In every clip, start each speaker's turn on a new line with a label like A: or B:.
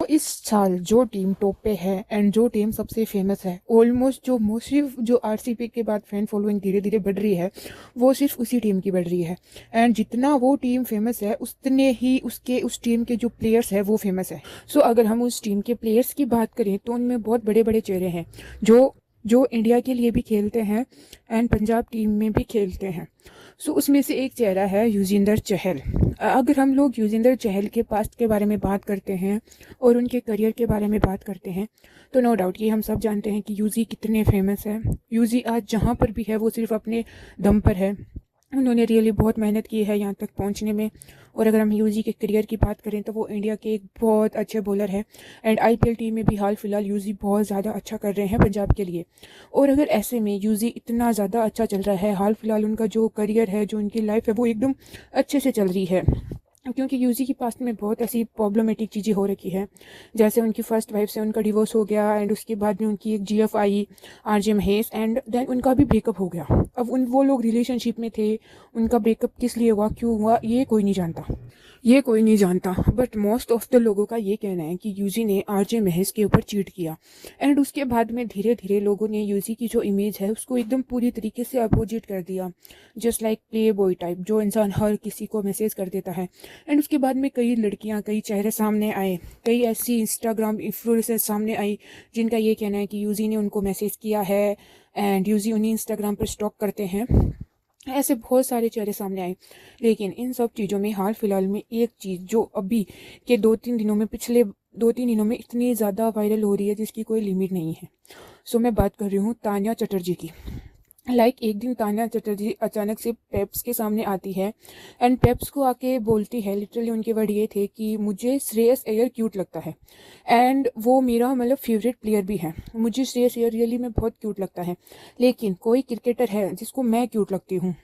A: इस साल जो टीम टॉप पे है एंड जो टीम सबसे फेमस है, ऑलमोस्ट जो सिर्फ जो आरसीबी के बाद फैन फॉलोइंग धीरे धीरे बढ़ रही है, वो सिर्फ उसी टीम की बढ़ रही है। एंड जितना वो टीम फेमस है उतने ही उसके उस टीम के जो प्लेयर्स है वो फेमस है। सो अगर हम उस टीम के प्लेयर्स की बात करें तो उनमें बहुत बड़े बड़े चेहरे हैं जो जो इंडिया के लिए भी खेलते हैं एंड पंजाब टीम में भी खेलते हैं। सो उसमें से एक चेहरा है युजवेंद्र चहल। अगर हम लोग युजवेंद्र चहल के पास्ट के बारे में बात करते हैं और उनके करियर के बारे में बात करते हैं तो नो डाउट ये हम सब जानते हैं कि यूजी कितने फेमस है। यूजी आज जहाँ पर भी है वो सिर्फ अपने दम पर है। उन्होंने रियली बहुत मेहनत की है यहाँ तक पहुँचने में। और अगर हम यूजी के करियर की बात करें तो वो इंडिया के एक बहुत अच्छे बॉलर है एंड आईपीएल टीम में भी हाल फिलहाल यूजी बहुत ज़्यादा अच्छा कर रहे हैं पंजाब के लिए। और अगर ऐसे में यूजी इतना ज़्यादा अच्छा चल रहा है, हाल फिलहाल उनका जो करियर है, जो उनकी लाइफ है, वो एकदम अच्छे से चल रही है। क्योंकि यूजी की पास्ट में बहुत ऐसी प्रॉब्लमेटिक चीज़ें हो रखी है, जैसे उनकी फर्स्ट वाइफ से उनका डिवोर्स हो गया एंड उसके बाद में उनकी एक जीएफ आई, आरजे महेश, एंड देन उनका भी ब्रेकअप हो गया। अब वो लोग रिलेशनशिप में थे, उनका ब्रेकअप किस लिए हुआ, क्यों हुआ, ये कोई नहीं जानता, ये कोई नहीं जानता। बट मोस्ट ऑफ द लोगों का ये कहना है कि यूजी ने आरजे महेश के ऊपर चीट किया एंड उसके बाद में धीरे धीरे लोगों ने यूजी की जो इमेज है उसको एकदम पूरी तरीके से अपोजिट कर दिया। Just like play boy type, जो इंसान हर किसी को मैसेज कर देता है। एंड उसके बाद में कई लड़कियां, कई चेहरे सामने आए, कई ऐसी इंस्टाग्राम इन्फ्लुएंसर्स सामने आई जिनका ये कहना है कि यूजी ने उनको मैसेज किया है एंड यूजी उन्हीं इंस्टाग्राम पर स्टॉक करते हैं। ऐसे बहुत सारे चेहरे सामने आए। लेकिन इन सब चीज़ों में हाल फिलहाल में एक चीज़ जो अभी के पिछले 2-3 दिनों में इतनी ज़्यादा वायरल हो रही है जिसकी कोई लिमिट नहीं है। सो मैं बात कर रही हूँ तान्या चटर्जी की। एक दिन तान्या चटर्जी अचानक से पेप्स के सामने आती है एंड पेप्स को आके बोलती है, लिटरली उनके वर्ड ये थे कि मुझे श्रेयस अय्यर क्यूट लगता है एंड वो मेरा मतलब फेवरेट प्लेयर भी है। मुझे श्रेयस अय्यर रियली में बहुत क्यूट लगता है, लेकिन कोई क्रिकेटर है जिसको मैं क्यूट लगती हूँ।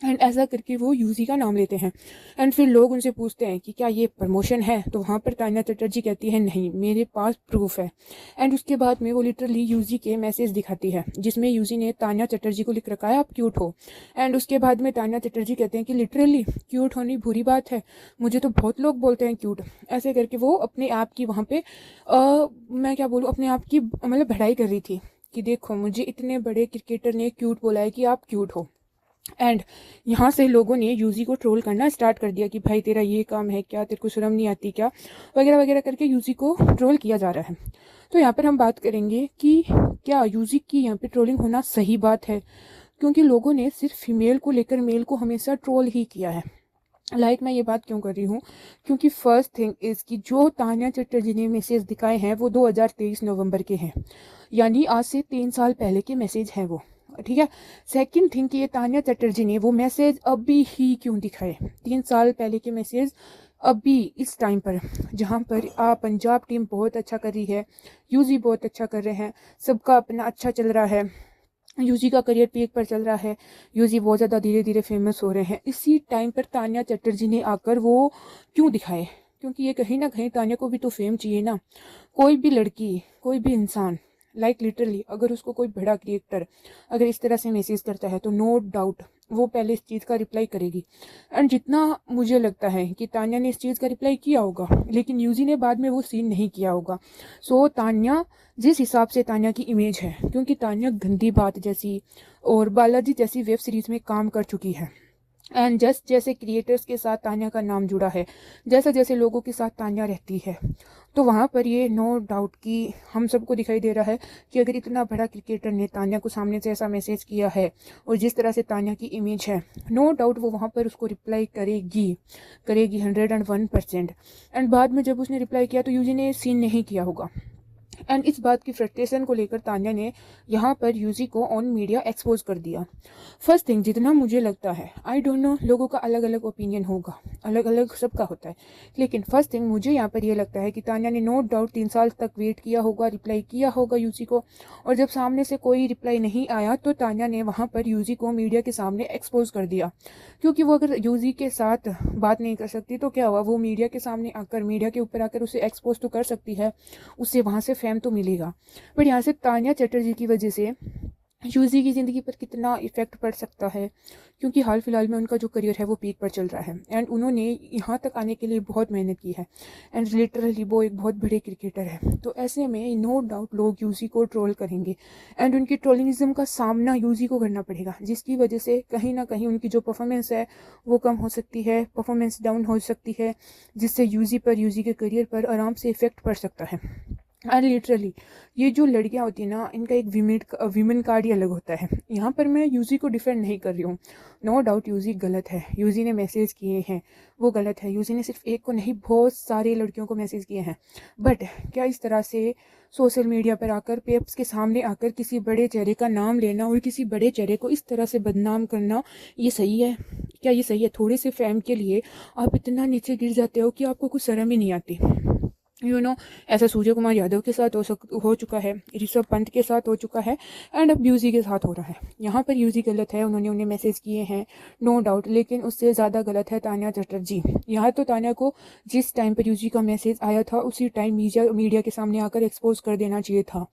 A: एंड ऐसा करके वो यूजी का नाम लेते हैं एंड फिर लोग उनसे पूछते हैं कि क्या ये प्रमोशन है, तो वहाँ पर तान्या चटर्जी कहती है नहीं, मेरे पास प्रूफ है। एंड उसके बाद में वो लिटरली यूजी के मैसेज दिखाती है जिसमें यूजी ने तान्या चटर्जी को लिख रखा है आप क्यूट हो। एंड उसके बाद में तान्या चटर्जी कहते हैं कि लिटरली क्यूट होनी बुरी बात है, मुझे तो बहुत लोग बोलते हैं क्यूट। ऐसे करके वो अपने आप की वहाँ पे मैं क्या बोलूँ, अपने आप की मतलब बढ़ाई कर रही थी कि देखो मुझे इतने बड़े क्रिकेटर ने क्यूट बोला है कि आप क्यूट हो। एंड यहाँ से लोगों ने यूजी को ट्रोल करना स्टार्ट कर दिया कि भाई तेरा ये काम है क्या, तेरे को शर्म नहीं आती क्या, वगैरह वगैरह करके यूजी को ट्रोल किया जा रहा है। तो यहाँ पर हम बात करेंगे कि क्या यूजी की यहाँ पे ट्रोलिंग होना सही बात है, क्योंकि लोगों ने सिर्फ फीमेल को लेकर मेल को हमेशा ट्रोल ही किया है। मैं ये बात क्यों कर रही हूँ, क्योंकि फर्स्ट थिंग इज़ कि जो तान्या चटर्जी ने मैसेज दिखाए हैं वो 2023 नवंबर के हैं, यानी आज से 3 साल पहले के मैसेज हैं वो, ठीक है। सेकंड थिंग कि ये तान्या चटर्जी ने वो मैसेज अभी ही क्यों दिखाए, 3 साल पहले के मैसेज अभी इस टाइम पर जहाँ पर पंजाब टीम बहुत अच्छा कर रही है, यूजी बहुत अच्छा कर रहे हैं, सबका अपना अच्छा चल रहा है, यूजी का करियर पीक पर चल रहा है, यूजी बहुत ज़्यादा धीरे धीरे फेमस हो रहे हैं, इसी टाइम पर तान्या चटर्जी ने आकर वो क्यों दिखाए? क्योंकि ये कहीं ना कहीं तान्या को भी तो फेम चाहिए ना। कोई भी लड़की, कोई भी इंसान, लिटरली अगर उसको कोई बड़ा क्रिएटर अगर इस तरह से मैसेज करता है तो नो डाउट वो पहले इस चीज़ का रिप्लाई करेगी। एंड जितना मुझे लगता है कि तान्या ने इस चीज़ का रिप्लाई किया होगा, लेकिन यूजी ने बाद में वो सीन नहीं किया होगा। सो तान्या, जिस हिसाब से तान्या की इमेज है, क्योंकि तान्या गंदी बात जैसी और बालाजी जैसी वेब सीरीज़ में काम कर चुकी है एंड जैसे क्रिएटर्स के साथ तान्या का नाम जुड़ा है, जैसे जैसे लोगों के साथ तान्या रहती है, तो वहाँ पर ये नो डाउट कि हम सबको दिखाई दे रहा है कि अगर इतना बड़ा क्रिकेटर ने तान्या को सामने से ऐसा मैसेज किया है और जिस तरह से तान्या की इमेज है, नो डाउट वो वहाँ पर उसको रिप्लाई करेगी करेगी 101%। एंड बाद में जब उसने रिप्लाई किया तो यूजी ने सीन नहीं किया होगा। एंड इस बात की फ्रस्ट्रेशन को लेकर तान्या ने यहाँ पर यूजी को ऑन मीडिया एक्सपोज कर दिया। फर्स्ट थिंग, जितना मुझे लगता है, आई डोंट नो, लोगों का अलग अलग ओपिनियन होगा, अलग अलग सबका होता है, लेकिन फर्स्ट थिंग मुझे यहाँ पर ये लगता है कि तान्या ने नो डाउट 3 साल तक वेट किया होगा, रिप्लाई किया होगा यूजी को, और जब सामने से कोई रिप्लाई नहीं आया तो तान्या ने वहाँ पर यूजी को मीडिया के सामने एक्सपोज कर दिया। क्योंकि वो अगर यूजी के साथ बात नहीं कर सकती तो क्या हुआ, वो मीडिया के सामने आकर, मीडिया के ऊपर आकर उसे एक्सपोज तो कर सकती है, उससे वहाँ से फेम तो मिलेगा। बट यहाँ से तान्या चटर्जी की वजह से यूजी की ज़िंदगी पर कितना इफ़ेक्ट पड़ सकता है, क्योंकि हाल फिलहाल में उनका जो करियर है वो पीक पर चल रहा है एंड उन्होंने यहाँ तक आने के लिए बहुत मेहनत की है एंड लिटरली वो एक बहुत बड़े क्रिकेटर है। तो ऐसे में नो डाउट लोग यूजी को ट्रोल करेंगे एंड उनकी ट्रोलिंगिज्म का सामना यूजी को करना पड़ेगा, जिसकी वजह से कहीं ना कहीं उनकी जो परफॉर्मेंस है वो कम हो सकती है, परफॉर्मेंस डाउन हो सकती है, जिससे यूजी के करियर पर आराम से इफ़ेक्ट पड़ सकता है। एंड लिटरली ये जो लड़कियां होती हैं ना, इनका एक वीमेन कार्ड ही अलग होता है। यहाँ पर मैं यूजी को डिफेंड नहीं कर रही हूँ, नो डाउट यूजी गलत है, यूजी ने मैसेज किए हैं वो गलत है, यूजी ने सिर्फ एक को नहीं बहुत सारी लड़कियों को मैसेज किए हैं। बट क्या इस तरह से सोशल मीडिया पर आकर पेप्स के सामने आकर किसी बड़े चेहरे का नाम लेना और किसी बड़े चेहरे को इस तरह से बदनाम करना, ये सही है? क्या ये सही है? थोड़े से फेम के लिए आप इतना नीचे गिर जाते हो कि आपको कुछ शर्म ही नहीं आती। ऐसा सूर्य कुमार यादव के साथ हो चुका है, ऋषभ पंत के साथ हो चुका है एंड अब यूजी के साथ हो रहा है। यहाँ पर यूजी गलत है, उन्होंने उन्हें मैसेज किए हैं नो डाउट, लेकिन उससे ज़्यादा गलत है तान्या चटर्जी। यहाँ तो तान्या को जिस टाइम पर यूजी का मैसेज आया था उसी टाइम मीडिया के सामने आकर एक्सपोज कर देना चाहिए था,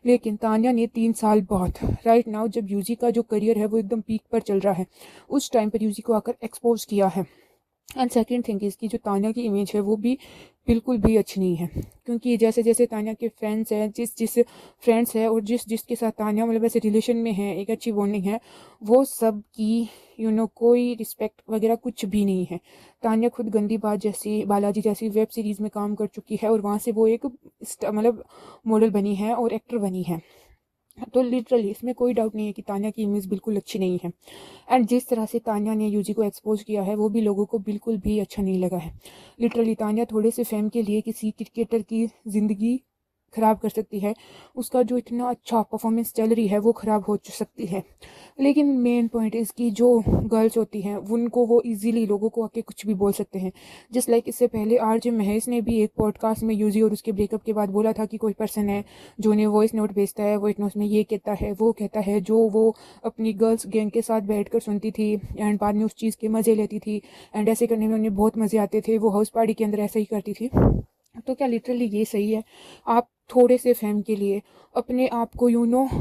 A: लेकिन तान्या ने 3 साल बाद राइट नाउ जब यूजी का जो करियर है वो एकदम पीक पर चल रहा है उस टाइम पर यूजी को आकर एक्सपोज किया है। एंड सेकेंड थिंग इसकी जो तान्या की इमेज है वो भी बिल्कुल भी अच्छी नहीं है, क्योंकि जैसे जैसे तान्या के फ्रेंड्स हैं, जिस फ्रेंड्स है और जिसके साथ तान्या मतलब ऐसे रिलेशन में है, एक अच्छी बॉन्डिंग है, वो सब की कोई रिस्पेक्ट वगैरह कुछ भी नहीं है। तान्या खुद गंदी बात जैसी बालाजी जैसी वेब सीरीज़ में काम कर चुकी है और वहाँ से वो एक मतलब मॉडल बनी है और एक्टर बनी है। तो लिटरली इसमें कोई डाउट नहीं है कि तान्या की इमेज बिल्कुल अच्छी नहीं है एंड जिस तरह से तान्या ने यूजी को एक्सपोज किया है वो भी लोगों को बिल्कुल भी अच्छा नहीं लगा है। लिटरली तान्या थोड़े से फेम के लिए किसी क्रिकेटर की ज़िंदगी ख़राब कर सकती है, उसका जो इतना अच्छा परफॉर्मेंस चल रही है वो ख़राब हो सकती है। लेकिन मेन पॉइंट इसकी जो गर्ल्स होती हैं उनको वो इजीली लोगों को आके कुछ भी बोल सकते हैं। जस्ट लाइक इससे पहले आरजे महेश ने भी एक पॉडकास्ट में यूजी और उसके ब्रेकअप के बाद बोला था कि कोई पर्सन है जो उन्हें वॉइस नोट भेजता है, वॉइस नोट में ये कहता है वो कहता है, जो वो अपनी गर्ल्स गैंग के साथ बैठ कर सुनती थी एंड बाद में उस चीज़ के मज़े लेती थी एंड ऐसे करने में उन्हें बहुत मज़े आते थे, वो हाउस पार्टी के अंदर ऐसा ही करती थी। तो क्या लिटरली ये सही है? आप थोड़े से फेम के लिए अपने आप को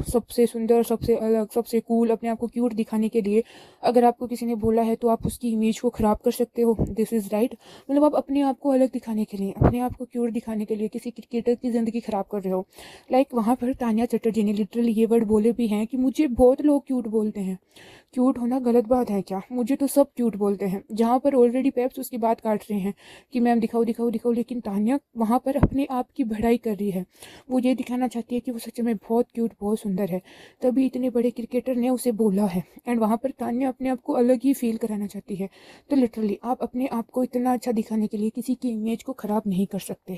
A: सबसे सुंदर, सबसे अलग, सबसे कूल, अपने आप को क्यूट दिखाने के लिए अगर आपको किसी ने बोला है तो आप उसकी इमेज को ख़राब कर सकते हो? This is right? मतलब आप अपने आप को अलग दिखाने के लिए, अपने आप को क्यूट दिखाने के लिए किसी क्रिकेटर की ज़िंदगी ख़राब कर रहे हो। लाइक वहाँ पर तान्या चटर्जी ने लिटरली ये वर्ड बोले भी हैं कि मुझे बहुत लोग क्यूट बोलते हैं। क्यूट होना गलत बात है क्या? मुझे तो सब क्यूट बोलते हैं। जहाँ पर ऑलरेडी पेप्स उसकी बात काट रहे हैं कि मैम दिखाओ दिखाओ दिखाओ, लेकिन तान्या वहाँ पर अपने आप की बढ़ाई कर रही है। वो ये दिखाना चाहती है कि वो सच में बहुत क्यूट, बहुत सुंदर है, तभी इतने बड़े क्रिकेटर ने उसे बोला है एंड वहाँ पर तान्या अपने आप को अलग ही फील कराना चाहती है। तो लिटरली आप अपने आप को इतना अच्छा दिखाने के लिए किसी की इमेज को ख़राब नहीं कर सकते।